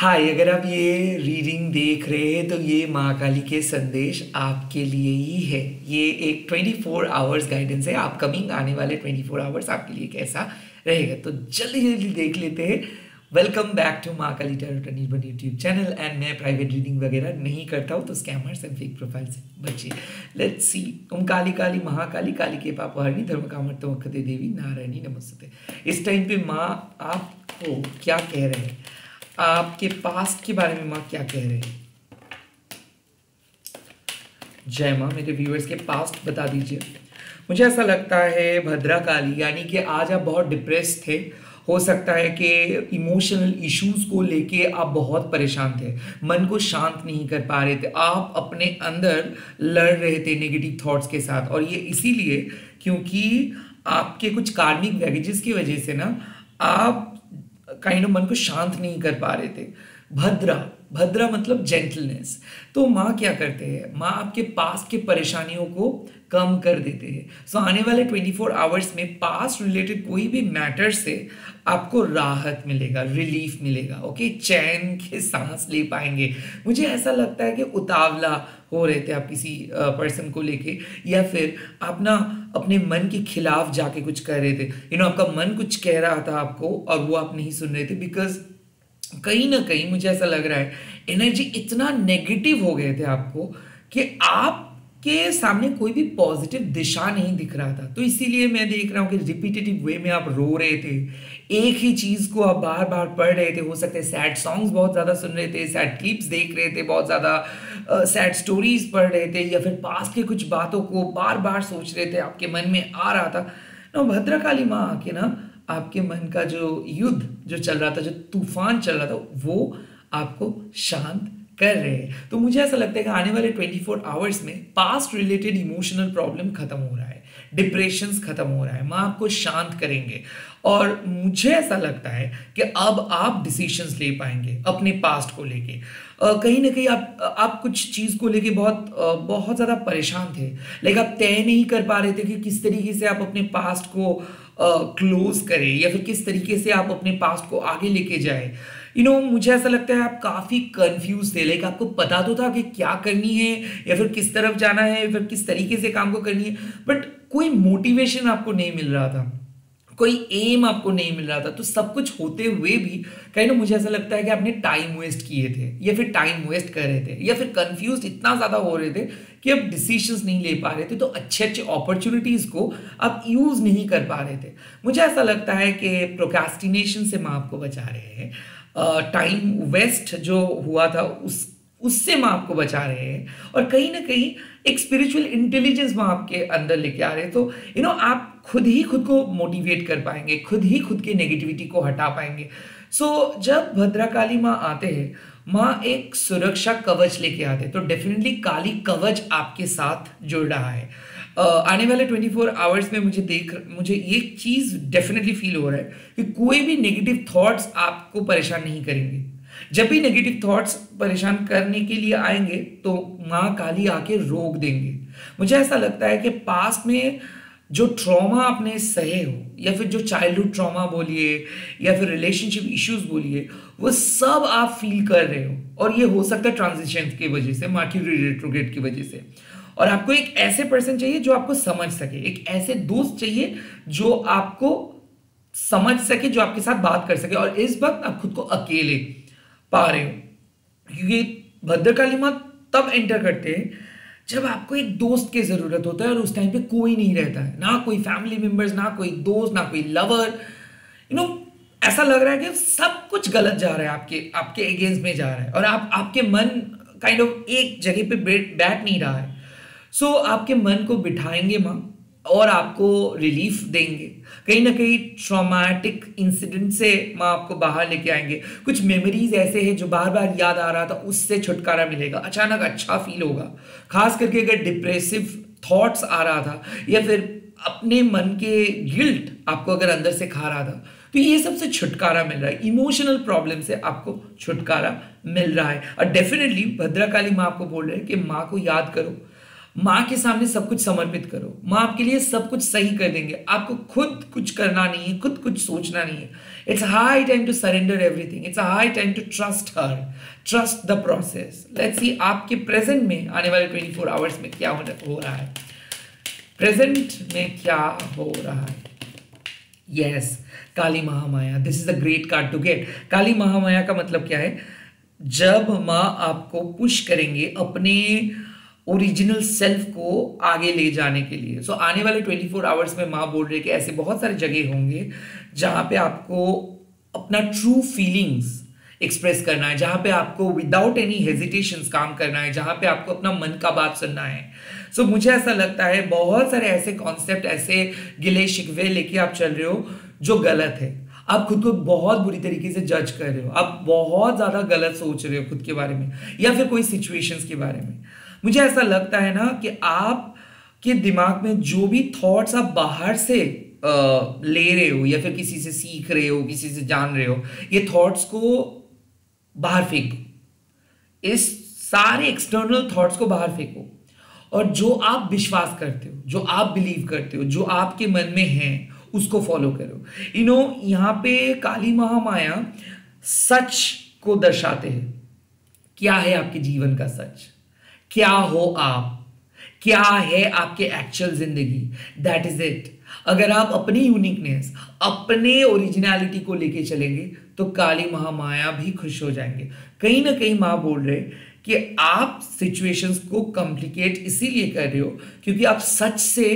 हाय, अगर आप ये रीडिंग देख रहे हैं तो ये माँ काली के संदेश आपके लिए ही है। ये एक 24 आवर्स गाइडेंस है। अपकमिंग आने वाले 24 आवर्स आपके लिए कैसा रहेगा, तो जल्दी जल्दी देख लेते हैं। वेलकम बैक टू माँ काली टैरोट निर्भर यूट्यूब चैनल। एंड मैं प्राइवेट रीडिंग वगैरह नहीं करता हूँ, तो स्कैमर्स एंड फेक प्रोफाइल से बचिए। Let's see. ओम काली काली महाकाली, काली के पापहरणी, धर्म कामर्थमोक्षदे देवी नारायणी नमस्ते। इस टाइम पे माँ आपको क्या कह रहे हैं, आपके पास्ट के बारे में माँ क्या कह रहे हैं? जय माँ, मेरे व्यूअर्स के पास्ट बता दीजिए। मुझे ऐसा लगता है भद्रकाली, यानी कि आज आप बहुत डिप्रेस थे। हो सकता है कि इमोशनल इश्यूज को लेके आप बहुत परेशान थे, मन को शांत नहीं कर पा रहे थे, आप अपने अंदर लड़ रहे थे नेगेटिव थॉट्स के साथ। और ये इसीलिए क्योंकि आपके कुछ कार्मिक बैगेजेस की वजह से ना आप काइंड ऑफ मन को शांत नहीं कर पा रहे थे। भद्रा, भद्रा मतलब जेंटलनेस। तो माँ क्या करते हैं, माँ आपके पास्ट के परेशानियों को कम कर देते हैं। सो आने वाले 24 आवर्स में पास्ट रिलेटेड कोई भी मैटर से आपको राहत मिलेगा, रिलीफ मिलेगा। ओके, चैन के सांस ले पाएंगे। मुझे ऐसा लगता है कि उतावला हो रहे थे आप किसी पर्सन को लेके, या फिर आप ना अपने मन के खिलाफ जाके कुछ कर रहे थे। आपका मन कुछ कह रहा था आपको और वो आप नहीं सुन रहे थे, बिकॉज कहीं ना कहीं मुझे ऐसा लग रहा है एनर्जी इतना नेगेटिव हो गए थे आपको कि आपके सामने कोई भी पॉजिटिव दिशा नहीं दिख रहा था। तो इसीलिए मैं देख रहा हूँ कि रिपीटेटिव वे में आप रो रहे थे, एक ही चीज को आप बार बार पढ़ रहे थे। हो सकता है सैड सॉन्ग्स बहुत ज्यादा सुन रहे थे, सैड क्लिप्स देख रहे थे, बहुत ज्यादा सैड स्टोरीज पढ़ रहे थे, या फिर पास्ट के कुछ बातों को बार बार सोच रहे थे, आपके मन में आ रहा था ना। भद्रकाली माँ आके ना आपके मन का जो युद्ध जो चल रहा था, जो तूफान चल रहा था, वो आपको शांत कर रहे हैं। तो मुझे ऐसा लगता है कि आने वाले 24 आवर्स में पास्ट रिलेटेड इमोशनल प्रॉब्लम खत्म हो रहा है, डिप्रेशंस खत्म हो रहा है, माँ आपको शांत करेंगे। और मुझे ऐसा लगता है कि अब आप डिसीजंस ले पाएंगे अपने पास्ट को लेके। कहीं ना कहीं आप कुछ चीज़ को लेके बहुत ज़्यादा परेशान थे, लेकिन आप तय नहीं कर पा रहे थे कि किस तरीके से आप अपने पास्ट को क्लोज करें, या फिर किस तरीके से आप अपने पास्ट को आगे लेके जाए। मुझे ऐसा लगता है आप काफ़ी कंफ्यूज थे, लेकिन आपको पता तो था कि क्या करनी है, या फिर किस तरफ जाना है, या फिर किस तरीके से काम को करनी है, बट कोई मोटिवेशन आपको नहीं मिल रहा था, कोई एम आपको नहीं मिल रहा था। तो सब कुछ होते हुए भी कहीं ना मुझे ऐसा लगता है कि आपने टाइम वेस्ट किए थे, या फिर टाइम वेस्ट कर रहे थे, या फिर कंफ्यूज इतना ज़्यादा हो रहे थे कि आप डिसीजंस नहीं ले पा रहे थे। तो अच्छे अच्छे अपॉर्चुनिटीज़ को आप यूज़ नहीं कर पा रहे थे। मुझे ऐसा लगता है कि प्रोक्रास्टिनेशन से माँ आपको बचा रहे हैं, टाइम वेस्ट जो हुआ था उससे माँ आपको बचा रहे हैं, और कहीं ना कहीं एक स्पिरिचुअल इंटेलिजेंस माँ आपके अंदर लेके आ रहे हैं। तो आप खुद ही खुद को मोटिवेट कर पाएंगे, खुद ही खुद के नेगेटिविटी को हटा पाएंगे। जब भद्रकाली माँ आते हैं, माँ एक सुरक्षा कवच लेके आते हैं, तो डेफिनेटली काली कवच आपके साथ जुड़ रहा है। आने वाले 24 आवर्स में मुझे एक चीज़ डेफिनेटली फील हो रहा है कि कोई भी नेगेटिव थॉट्स आपको परेशान नहीं करेंगे। जब भी नेगेटिव थॉट्स परेशान करने के लिए आएंगे तो माँ काली आके रोक देंगे। मुझे ऐसा लगता है कि पास्ट में जो ट्रॉमा आपने सहे हो, या फिर जो चाइल्डहुड ट्रॉमा बोलिए, या फिर रिलेशनशिप इश्यूज बोलिए, वो सब आप फील कर रहे हो। और ये हो सकता है ट्रांजिशन की वजह से, मर्क्यूरी रेट्रोग्रेड की वजह से। और आपको एक ऐसे पर्सन चाहिए जो आपको समझ सके, एक ऐसे दोस्त चाहिए जो आपको समझ सके, जो आपके साथ बात कर सके। और इस वक्त आप खुद को अकेले पा रहे हो, क्योंकि भद्रकाली माँ तब एंटर करते हैं जब आपको एक दोस्त की जरूरत होता है, और उस टाइम पे कोई नहीं रहता है, ना कोई फैमिली मेंबर्स, ना कोई दोस्त, ना कोई लवर। ऐसा लग रहा है कि सब कुछ गलत जा रहा है, आपके अगेंस्ट में जा रहा है, और आपके मन काइंड ऑफ एक जगह पे बैठ नहीं रहा है। आपके मन को बिठाएंगे माँ, और आपको रिलीफ देंगे। कहीं ना कहीं ट्रॉमेटिक इंसिडेंट से माँ आपको बाहर लेके आएंगे। कुछ मेमोरीज ऐसे हैं जो बार बार याद आ रहा था, उससे छुटकारा मिलेगा, अचानक अच्छा फील होगा। खास करके अगर डिप्रेसिव थॉट्स आ रहा था, या फिर अपने मन के गिल्ट आपको अगर अंदर से खा रहा था, तो ये सबसे छुटकारा मिल रहा है। इमोशनल प्रॉब्लम से आपको छुटकारा मिल रहा है। और डेफिनेटली भद्रकाली माँ आपको बोल रहे हैं कि माँ को याद करो, माँ के सामने सब कुछ समर्पित करो, माँ आपके लिए सब कुछ सही कर देंगे, आपको खुद कुछ करना नहीं है, खुद कुछ सोचना नहीं है। It's high time to surrender everything, it's high time to trust her, trust the process. Let's see आपके प्रेजेंट में आने वाले 24 आवर्स में क्या हो रहा है, प्रेजेंट में क्या हो रहा है। Yes, Kali Mahamaya, this is a great card to get. Kali Mahamaya का मतलब क्या है? जब माँ आपको पुश करेंगे अपने ओरिजिनल सेल्फ को आगे ले जाने के लिए। सो आने वाले 24 आवर्स में माँ बोल रही है कि ऐसे बहुत सारे जगह होंगे जहाँ पे आपको अपना ट्रू फीलिंग्स एक्सप्रेस करना है, जहाँ पे आपको विदाउट एनी हेजिटेशंस काम करना है, जहाँ पे आपको अपना मन का बात सुनना है। सो मुझे ऐसा लगता है बहुत सारे ऐसे कॉन्सेप्ट, ऐसे गिले शिकवे लेके आप चल रहे हो जो गलत है। आप खुद को बहुत बुरी तरीके से जज कर रहे हो, आप बहुत ज्यादा गलत सोच रहे हो खुद के बारे में या फिर कोई सिचुएशंस के बारे में। मुझे ऐसा लगता है ना कि आप के दिमाग में जो भी थॉट्स आप बाहर से ले रहे हो या फिर किसी से सीख रहे हो, किसी से जान रहे हो, ये थॉट्स को बाहर फेंक दो। इस सारे एक्सटर्नल थॉट्स को बाहर फेंको और जो आप विश्वास करते हो, जो आप बिलीव करते हो, जो आपके मन में है, उसको फॉलो करो। यहाँ पे काली महामाया सच को दर्शाते हैं। क्या है आपके जीवन का सच? क्या हो आप? क्या है आपके एक्चुअल जिंदगी? That is it. अगर आप अपनी यूनिकनेस, अपने ओरिजिनलिटी को लेके चलेंगे तो काली महामाया भी खुश हो जाएंगे। कहीं ना कहीं मां बोल रहे कि आप सिचुएशंस को कॉम्प्लिकेट इसीलिए कर रहे हो क्योंकि आप सच से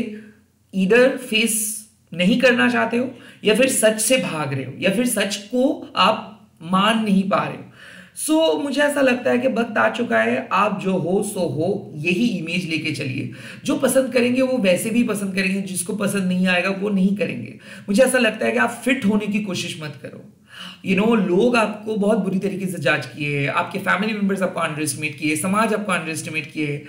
इधर फेस नहीं करना चाहते हो या फिर सच से भाग रहे हो या फिर सच को आप मान नहीं पा रहे हो। सो मुझे ऐसा लगता है कि वक्त आ चुका है, आप जो हो सो हो, यही इमेज लेके चलिए। जो पसंद करेंगे वो वैसे भी पसंद करेंगे, जिसको पसंद नहीं आएगा वो नहीं करेंगे। मुझे ऐसा लगता है कि आप फिट होने की कोशिश मत करो। लोग आपको बहुत बुरी तरीके से जज किए, आपके फैमिली मेंबर्स आपको अंडर एस्टिमेट किए, समाज आपको अंडर एस्टिमेट किए,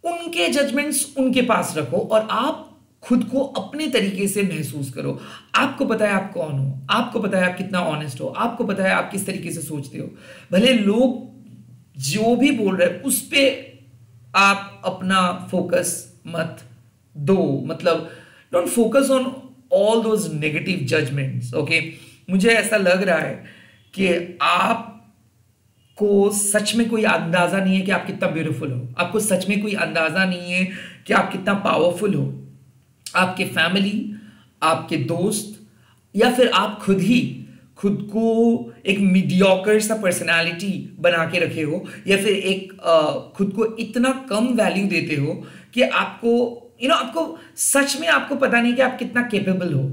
उनके जजमेंट्स उनके पास रखो और आप खुद को अपने तरीके से महसूस करो। आपको पता है आप कौन हो, आपको पता है आप कितना ऑनेस्ट हो, आपको पता है आप किस तरीके से सोचते हो। भले लोग जो भी बोल रहे हैं उस पे आप अपना फोकस मत दो, मतलब don't focus on all those negative judgments. Okay, मुझे ऐसा लग रहा है कि आप को सच में कोई अंदाजा नहीं है कि आप कितना ब्यूटीफुल हो, आपको सच में कोई अंदाजा नहीं है कि आप कितना पावरफुल हो। आपके फैमिली, आपके दोस्त या फिर आप खुद को एक मीडियोकर सा पर्सनालिटी बना के रखे हो या फिर एक खुद को इतना कम वैल्यू देते हो कि आपको आपको सच में आपको पता नहीं कि आप कितना कैपेबल हो।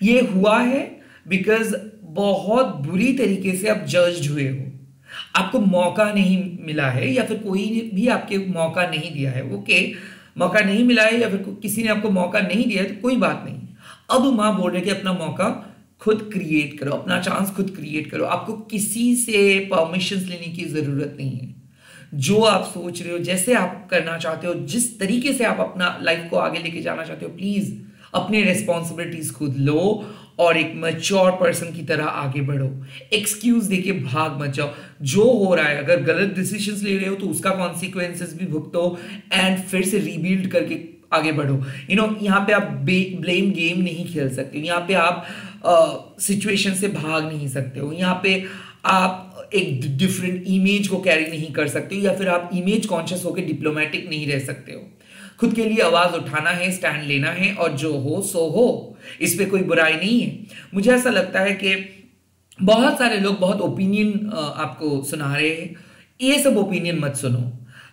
ये हुआ है बिकॉज बहुत बुरी तरीके से आप जज्ड हुए हो, आपको मौका नहीं मिला है या फिर कोई भी आपके मौका नहीं दिया है। ओके, मौका नहीं मिला है या फिर किसी ने आपको मौका नहीं दिया है तो कोई बात नहीं। अब मां बोल रहे कि अपना मौका खुद क्रिएट करो, अपना चांस खुद क्रिएट करो। आपको किसी से परमिशंस लेने की जरूरत नहीं है। जो आप सोच रहे हो, जैसे आप करना चाहते हो, जिस तरीके से आप अपना लाइफ को आगे लेके जाना चाहते हो, प्लीज अपने रिस्पॉन्सिबिलिटीज खुद लो और एक मैच्योर पर्सन की तरह आगे बढ़ो। एक्सक्यूज देके भाग मत जाओ। जो हो रहा है, अगर गलत डिसीजंस ले रहे हो तो उसका कॉन्सिक्वेंसेस भी भुगतो एंड फिर से रीबिल्ड करके आगे बढ़ो। यहाँ पे आप ब्लेम गेम नहीं खेल सकते, यहाँ पे आप सिचुएशन से भाग नहीं सकते हो, यहाँ पे आप एक डिफरेंट इमेज को कैरी नहीं कर सकते हो या फिर आप इमेज कॉन्शियस होकर डिप्लोमेटिक नहीं रह सकते हो। खुद के लिए आवाज उठाना है, स्टैंड लेना है और जो हो सो हो, इस पे कोई बुराई नहीं है। मुझे ऐसा लगता है कि बहुत सारे लोग बहुत ओपिनियन आपको सुना रहे हैं, ये सब ओपिनियन मत सुनो।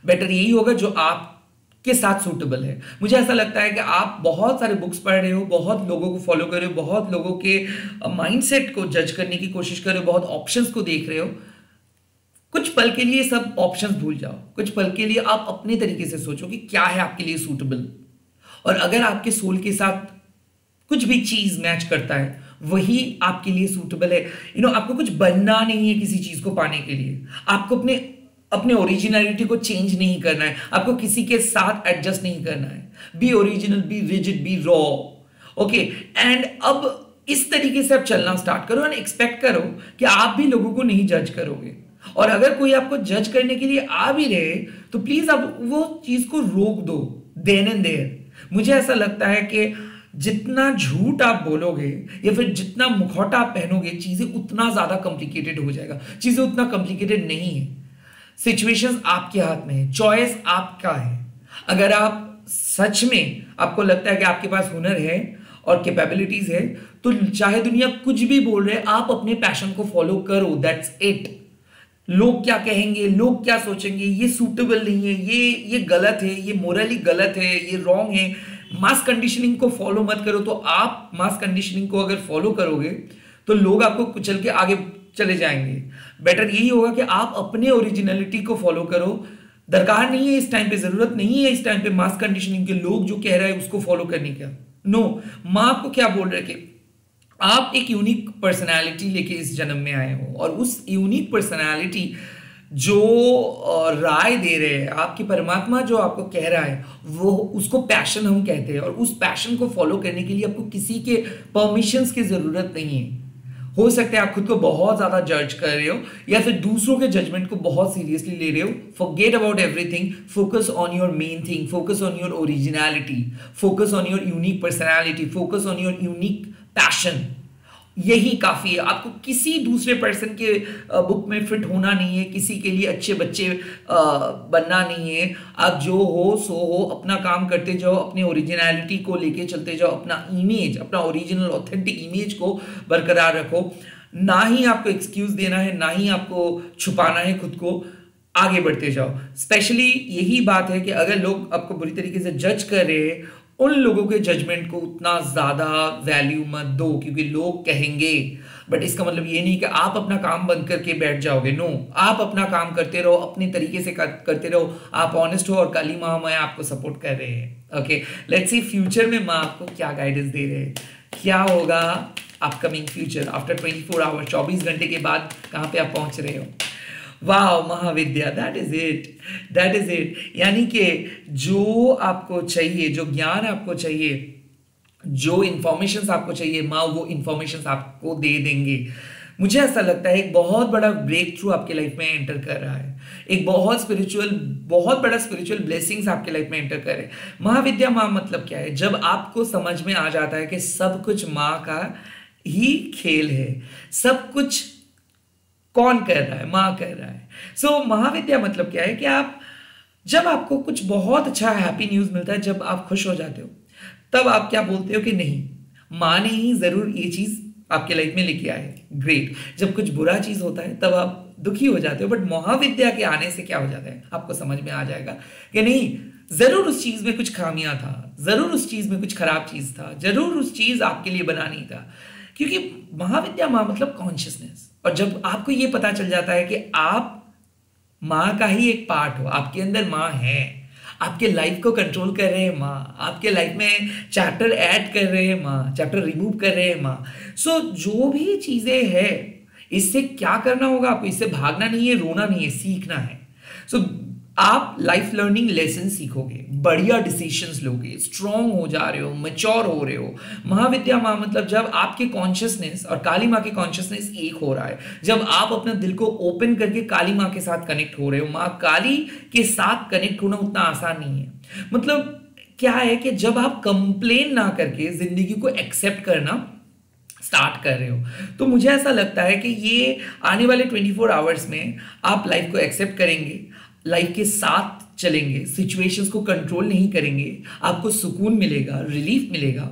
बेटर यही होगा जो आपके साथ सूटेबल है। मुझे ऐसा लगता है कि आप बहुत सारे बुक्स पढ़ रहे हो, बहुत लोगों को फॉलो कर रहे हो, बहुत लोगों के माइंडसेट को जज करने की कोशिश कर रहे हो, बहुत ऑप्शंस को देख रहे हो। कुछ पल के लिए सब ऑप्शंस भूल जाओ, कुछ पल के लिए आप अपने तरीके से सोचो कि क्या है आपके लिए सूटेबल, और अगर आपके सोल के साथ कुछ भी चीज मैच करता है वही आपके लिए सूटेबल है। आपको कुछ बनना नहीं है किसी चीज को पाने के लिए, आपको अपने ओरिजिनलिटी को चेंज नहीं करना है, आपको किसी के साथ एडजस्ट नहीं करना है। B original, B rigid, B raw. Okay, and अब इस तरीके से आप चलना स्टार्ट करो एंड एक्सपेक्ट करो कि आप भी लोगों को नहीं जज करोगे। और अगर कोई आपको जज करने के लिए आ भी रहे तो प्लीज आप वो चीज को रोक दो देन एंड देयर। मुझे ऐसा लगता है कि जितना झूठ आप बोलोगे या फिर जितना मुखौटा आप पहनोगे चीजें उतना ज्यादा कॉम्प्लिकेटेड हो जाएगा। चीजें उतना कॉम्प्लिकेटेड नहीं है। सिचुएशंस आपके हाथ में है, चॉइस आपका है। अगर आप सच में आपको लगता है कि आपके पास हुनर है और कैपेबिलिटीज है तो चाहे दुनिया कुछ भी बोल रहे आप अपने पैशन को फॉलो करो, दैट्स इट। लोग क्या कहेंगे, लोग क्या सोचेंगे, ये सूटेबल नहीं है, ये गलत है, ये मोरली गलत है, ये रॉन्ग है। मास कंडीशनिंग को फॉलो मत करो। तो आप मास कंडीशनिंग को अगर फॉलो करोगे तो लोग आपको कुचल के आगे चले जाएंगे। बेटर यही होगा कि आप अपने ओरिजिनलिटी को फॉलो करो। दरकार नहीं है इस टाइम पे, जरूरत नहीं है इस टाइम पे मास कंडीशनिंग के, लोग जो कह रहे हैं उसको फॉलो करने का। नो, माँ आपको क्या बोल रहे कि आप एक यूनिक पर्सनालिटी लेके इस जन्म में आए हो और उस यूनिक पर्सनालिटी जो राय दे रहे हैं आपकी परमात्मा, जो आपको कह रहा है वो उसको पैशन हम कहते हैं। और उस पैशन को फॉलो करने के लिए आपको किसी के परमिशंस की जरूरत नहीं है। हो सकता है आप खुद को बहुत ज्यादा जज कर रहे हो या फिर दूसरों के जजमेंट को बहुत सीरियसली ले रहे हो। Forget about everything, focus on your main thing, focus on your originality, focus on your unique personality, focus on your unique passion. यही काफी है। आपको किसी दूसरे पर्सन के बुक में फिट होना नहीं है, किसी के लिए अच्छे बच्चे बनना नहीं है। आप जो हो सो हो, अपना काम करते जाओ, अपनी ओरिजिनलिटी को लेके चलते जाओ, अपना इमेज, अपना ओरिजिनल ऑथेंटिक इमेज को बरकरार रखो। ना ही आपको एक्सक्यूज देना है, ना ही आपको छुपाना है खुद को, आगे बढ़ते जाओ। स्पेशली यही बात है कि अगर लोग आपको बुरी तरीके से जज कर रहे हैं, उन लोगों के जजमेंट को उतना ज्यादा वैल्यू मत दो, क्योंकि लोग कहेंगे। बट इसका मतलब ये नहीं कि आप अपना काम बंद करके बैठ जाओगे। नो, आप अपना काम करते रहो, अपने तरीके से करते रहो। आप ऑनेस्ट हो और काली माँ मैं आपको सपोर्ट कर रहे हैं। ओके, लेट्स सी फ्यूचर में माँ आपको क्या गाइडेंस दे रहे हैं, क्या होगा अपकमिंग फ्यूचर आफ्टर 24 आवर्स, 24 घंटे के बाद कहाँ पे आप पहुंच रहे हो। वाह Mahavidya, that is it, that is it. यानी कि जो आपको चाहिए, जो ज्ञान आपको चाहिए, जो इंफॉर्मेशन आपको चाहिए, माँ वो इंफॉर्मेशन आपको दे देंगे। मुझे ऐसा लगता है एक बहुत बड़ा ब्रेक थ्रू आपके लाइफ में एंटर कर रहा है। एक बहुत बड़ा स्पिरिचुअल ब्लेसिंग्स आपके लाइफ में एंटर कर रहे हैं। महाविद्या माँ मतलब क्या है? जब आपको समझ में आ जाता है कि सब कुछ माँ का ही खेल है, सब कुछ कौन कर रहा है? माँ कर रहा है। सो महाविद्या मतलब क्या है कि जब आपको कुछ बहुत अच्छा हैप्पी न्यूज मिलता है, जब आप खुश हो जाते हो, तब आप क्या बोलते हो कि नहीं, माँ ने ही जरूर ये चीज आपके लाइफ में लेके आए। ग्रेट। जब कुछ बुरा चीज होता है तब आप दुखी हो जाते हो। बट महाविद्या के आने से क्या हो जाता है, आपको समझ में आ जाएगा कि नहीं, जरूर उस चीज में कुछ खामियां था, जरूर उस चीज में कुछ खराब चीज था, जरूर उस चीज आपके लिए बना नहीं था। क्योंकि महाविद्या माँ मतलब कॉन्शियसनेस। और जब आपको ये पता चल जाता है कि आप माँ का ही एक पार्ट हो, आपके अंदर माँ है, आपके लाइफ को कंट्रोल कर रहे हैं माँ, आपके लाइफ में चैप्टर ऐड कर रहे हैं माँ, चैप्टर रिमूव कर रहे हैं माँ। सो जो भी चीजें हैं, इससे क्या करना होगा आपको? इससे भागना नहीं है, रोना नहीं है, सीखना है। सो आप लाइफ लर्निंग लेसन सीखोगे, बढ़िया डिसीजंस लोगे, स्ट्रांग हो जा रहे हो, मैच्योर हो रहे हो। महाविद्या माँ मतलब जब आपके कॉन्शियसनेस और काली माँ के कॉन्शियसनेस एक हो रहा है, जब आप अपना दिल को ओपन करके काली माँ के साथ कनेक्ट हो रहे हो। माँ काली के साथ कनेक्ट होना उतना आसान नहीं है। मतलब क्या है कि जब आप कंप्लेन ना करके जिंदगी को एक्सेप्ट करना स्टार्ट कर रहे हो, तो मुझे ऐसा लगता है कि ये आने वाले 24 आवर्स में आप लाइफ को एक्सेप्ट करेंगे, लाइफ के साथ चलेंगे, सिचुएशंस को कंट्रोल नहीं करेंगे, आपको सुकून मिलेगा, रिलीफ मिलेगा।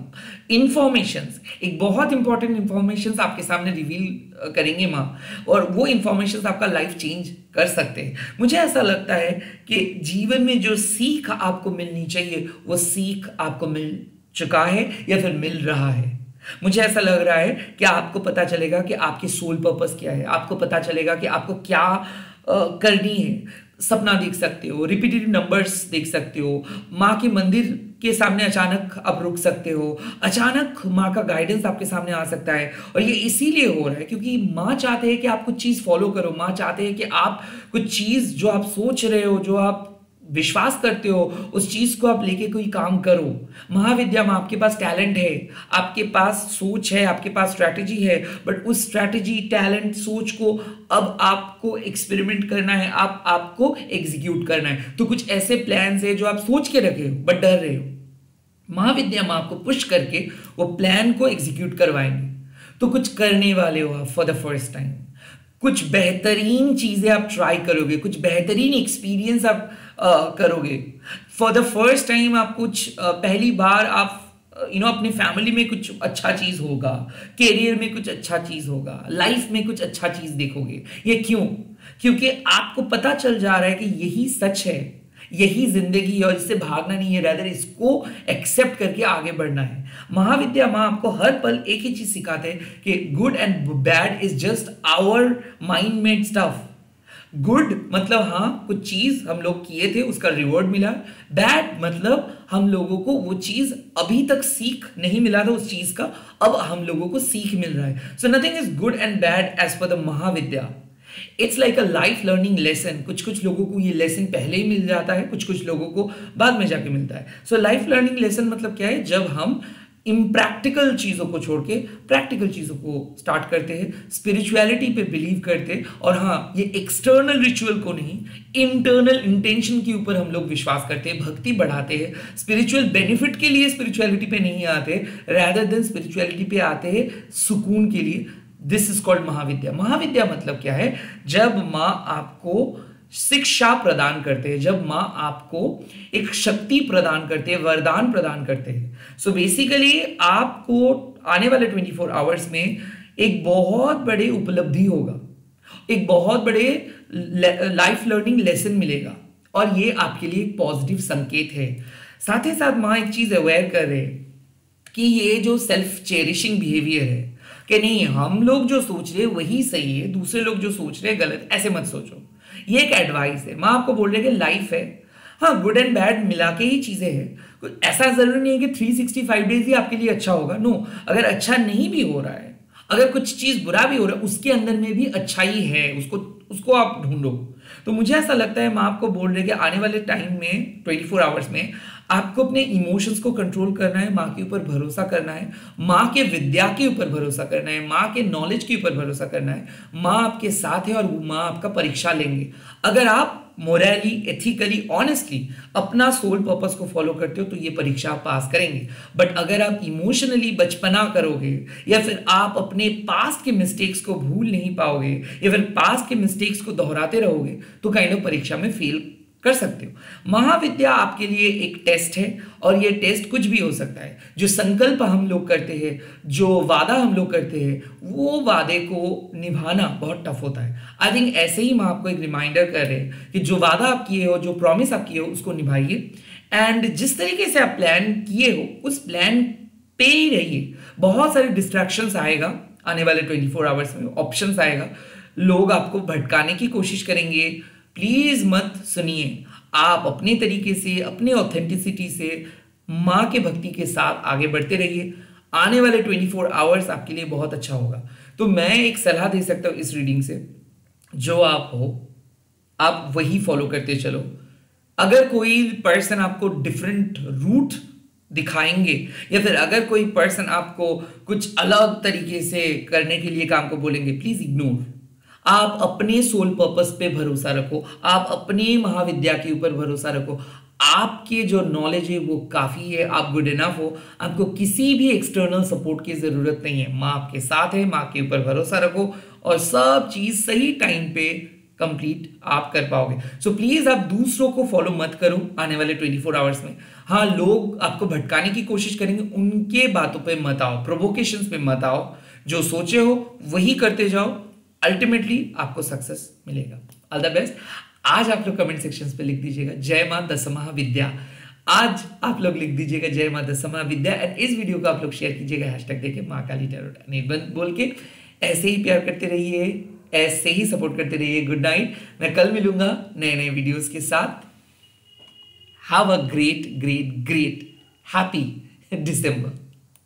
इंफॉर्मेशंस, एक बहुत इंपॉर्टेंट इंफॉर्मेशंस आपके सामने रिवील करेंगे माँ, और वो इंफॉर्मेशंस आपका लाइफ चेंज कर सकते हैं। मुझे ऐसा लगता है कि जीवन में जो सीख आपको मिलनी चाहिए वो सीख आपको मिल चुका है या फिर मिल रहा है। मुझे ऐसा लग रहा है कि आपको पता चलेगा कि आपकी सोल पर्पस क्या है, आपको पता चलेगा कि आपको क्या करनी है। सपना देख सकते हो, रिपीटेटिव नंबर्स देख सकते हो, माँ के मंदिर के सामने अचानक आप रुक सकते हो, अचानक माँ का गाइडेंस आपके सामने आ सकता है। और ये इसीलिए हो रहा है क्योंकि माँ चाहते हैं कि आप कुछ चीज़ फॉलो करो, माँ चाहते हैं कि आप कुछ चीज़ जो आप सोच रहे हो, जो आप विश्वास करते हो उस चीज को आप लेके कोई काम करो। महाविद्या में आपके पास टैलेंट है, आपके पास सोच है, आपके पास स्ट्रैटेजी है, बट उस स्ट्रैटेजी, टैलेंट, सोच को अब आपको एक्सपेरिमेंट करना है, आपको एग्जीक्यूट करना है। तो कुछ ऐसे प्लान्स है जो आप सोच के रखे हो बट डर रहे हो, महाविद्या में आपको पुश करके वो प्लान को एग्जीक्यूट करवाएंगे। तो कुछ करने वाले हो आप फॉर द फर्स्ट टाइम, कुछ बेहतरीन चीजें आप ट्राई करोगे, कुछ बेहतरीन एक्सपीरियंस आप करोगे फॉर द फर्स्ट टाइम। आप कुछ पहली बार आप अपनी फैमिली में कुछ अच्छा चीज होगा, करियर में कुछ अच्छा चीज होगा, लाइफ में कुछ अच्छा चीज देखोगे। ये क्यों? क्योंकि आपको पता चल जा रहा है कि यही सच है, यही जिंदगी है और इससे भागना नहीं है, रादर इसको एक्सेप्ट करके आगे बढ़ना है। महाविद्या माँ आपको हर पल एक ही चीज सिखाते हैं कि good and bad is just our mind made stuff. Good मतलब हाँ कुछ चीज हम लोग किए थे, उसका रिवॉर्ड मिला। बैड मतलब हम लोगों को वो चीज अभी तक सीख नहीं मिला था उस चीज का, अब हम लोगों को सीख मिल रहा है। So nothing is good and bad as per the Mahavidya. It's like a life learning lesson. कुछ कुछ लोगों को ये लेसन पहले ही मिल जाता है, कुछ कुछ लोगों को बाद में जाके मिलता है। सो लाइफ लर्निंग लेसन मतलब क्या है? जब हम इम्प्रैक्टिकल चीजों को छोड़ के प्रैक्टिकल चीजों को स्टार्ट करते हैं, स्पिरिचुअलिटी पे बिलीव करते हैं, और हाँ ये एक्सटर्नल रिचुअल को नहीं, इंटरनल इंटेंशन के ऊपर हम लोग विश्वास करते हैं, भक्ति बढ़ाते हैं। स्पिरिचुअल बेनिफिट के लिए स्पिरिचुअलिटी पे नहीं आते, रैदर देन स्पिरिचुअलिटी पे आते हैं सुकून के लिए। This is called Mahavidya. Mahavidya मतलब क्या है? जब माँ आपको शिक्षा प्रदान करते हैं, जब माँ आपको एक शक्ति प्रदान करते हैं, वरदान प्रदान करते हैं। सो बेसिकली आपको आने वाले 24 आवर्स में एक बहुत बड़े उपलब्धि होगा, एक बहुत बड़े लाइफ लर्निंग लेसन मिलेगा, और ये आपके लिए एक पॉजिटिव संकेत है। साथ ही साथ माँ एक चीज अवेयर कर रहे हैं कि ये जो सेल्फ चेरिशिंग बिहेवियर है कि नहीं हम लोग जो सोच रहे हैं वही सही है, दूसरे लोग जो सोच रहे हैं गलत, ऐसे मत सोचो। ये एक एडवाइस है। माँ आपको बोल रहे हैं कि लाइफ है, हाँ गुड एंड बैड मिला के ही चीजें हैं। ऐसा जरूरी नहीं है कि 365 डेज ही आपके लिए अच्छा होगा। नो, अगर अच्छा नहीं भी हो रहा है, अगर कुछ चीज बुरा भी हो रहा है, उसके अंदर में भी अच्छाई है, उसको आप ढूंढो। तो मुझे ऐसा लगता है माँ आपको बोल रहे हैं कि आने वाले टाइम में 24 आवर्स में आपको अपने इमोशंस को कंट्रोल करना है, माँ के ऊपर भरोसा करना है, माँ के विद्या के ऊपर भरोसा करना है, माँ के नॉलेज के ऊपर भरोसा करना है। माँ आपके साथ है और वो माँ आपका परीक्षा लेंगे। अगर आप मोरली, एथिकली, ऑनेस्टली अपना सोल पर्पस को फॉलो करते हो तो ये परीक्षा आप पास करेंगे। बट अगर आप इमोशनली बचपना करोगे, या फिर आप अपने पास्ट के मिस्टेक्स को भूल नहीं पाओगे, या फिर पास्ट के मिस्टेक्स को दोहराते रहोगे, तो काइंड ऑफ परीक्षा में फेल कर सकते हो। महाविद्या आपके लिए एक टेस्ट है, और ये टेस्ट कुछ भी हो सकता है। जो संकल्प हम लोग करते हैं, जो वादा हम लोग करते हैं, वो वादे को निभाना बहुत टफ होता है। आई थिंक ऐसे ही मैं आपको एक रिमाइंडर कर रहे हैं कि जो वादा आप किए हो, जो प्रॉमिस आप किए हो, उसको निभाइए। एंड जिस तरीके से आप प्लान किए हो उस प्लान पे ही रहिए। बहुत सारे डिस्ट्रैक्शंस आएगा आने वाले 24 आवर्स में, ऑप्शंस आएगा, लोग आपको भटकाने की कोशिश करेंगे। प्लीज मत सुनिए। आप अपने तरीके से, अपने ऑथेंटिसिटी से, माँ के भक्ति के साथ आगे बढ़ते रहिए। आने वाले 24 आवर्स आपके लिए बहुत अच्छा होगा। तो मैं एक सलाह दे सकता हूँ इस रीडिंग से, जो आप हो आप वही फॉलो करते चलो। अगर कोई पर्सन आपको डिफरेंट रूट दिखाएंगे, या फिर अगर कोई पर्सन आपको कुछ अलग तरीके से करने के लिए काम को बोलेंगे, प्लीज इग्नोर। आप अपने सोल पर्पस पे भरोसा रखो, आप अपने महाविद्या के ऊपर भरोसा रखो। आपके जो नॉलेज है वो काफी है, आप गुड इनफ हो, आपको किसी भी एक्सटर्नल सपोर्ट की जरूरत नहीं है। माँ आपके साथ है, माँ के ऊपर भरोसा रखो और सब चीज सही टाइम पे कंप्लीट आप कर पाओगे। सो प्लीज आप दूसरों को फॉलो मत करो आने वाले 24 आवर्स में। हाँ, लोग आपको भटकाने की कोशिश करेंगे, उनके बातों पे मत आओ, प्रोवोकेशंस पे मत आओ। जो सोचे हो वही करते जाओ, अल्टीमेटली आपको सक्सेस मिलेगा। All the best. आज आप लोग कमेंट सेक्शंस पे लिख दीजिएगा जय मां दशमहा विद्या। आज आप लोग लिख दीजिएगा जय मां दशमहा विद्या, एंड इस वीडियो को आप लोग शेयर कीजिएगा हैशटैग देके मां काली टैरोट बोल के। ऐसे ही प्यार करते रहिए, ऐसे ही सपोर्ट करते रहिए। Good night. मैं कल मिलूंगा नए नए वीडियोस के साथ। Have a great great great happy December.